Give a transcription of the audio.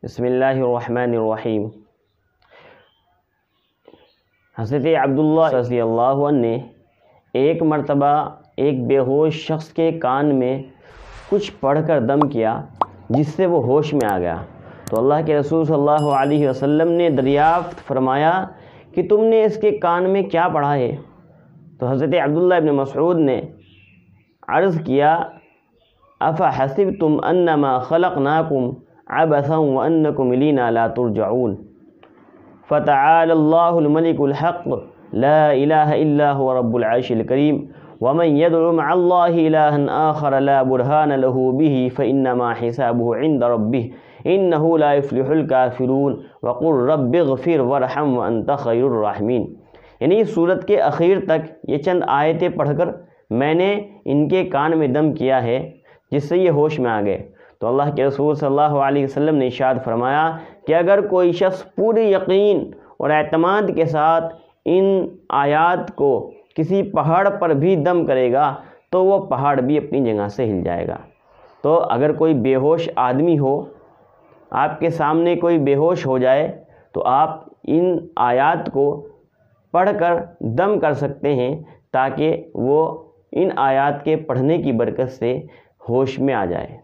بسم اللہ الرحمن الرحیم۔ حضرت عبداللہ رضی اللہ عنہ نے ایک مرتبہ ایک بے ہوش شخص کے کان میں کچھ پڑھ کر دم کیا جس سے وہ ہوش میں آ گیا، تو اللہ کے رسول صلی اللہ علیہ وسلم نے دریافت فرمایا کہ تم نے اس کے کان میں کیا پڑھا ہے؟ تو حضرت عبداللہ ابن مسعود نے عرض کیا، افحسبتم انما خلقناکم عبثا وانکم الینا لا ترجعون، فتعالى اللہ الملک الحق لا الہ الا هو رب العرش الکریم، ومن يدع مع اللہ الہا آخر لا برہان له به فانما حسابه عند ربه انه لا يفلح الكافرون وقل رب اغفر وارحم وانت خیر الراحمین۔ یعنی اس صورت کے اخیر تک یہ چند آیتیں پڑھ کر میں نے ان کے کان میں دم کیا ہے جس سے یہ ہوش میں آ گئے۔ تو اللہ کے رسول صلی اللہ علیہ وسلم نے ارشاد فرمایا کہ اگر کوئی شخص پوری یقین اور اعتماد کے ساتھ ان آیات کو کسی پہاڑ پر بھی دم کرے گا تو وہ پہاڑ بھی اپنی جگہ سے ہل جائے گا۔ تو اگر کوئی بے ہوش آدمی ہو، آپ کے سامنے کوئی بے ہوش ہو جائے تو آپ ان آیات کو پڑھ کر دم کر سکتے ہیں تاکہ وہ ان آیات کے پڑھنے کی برکت سے ہوش میں آ جائے۔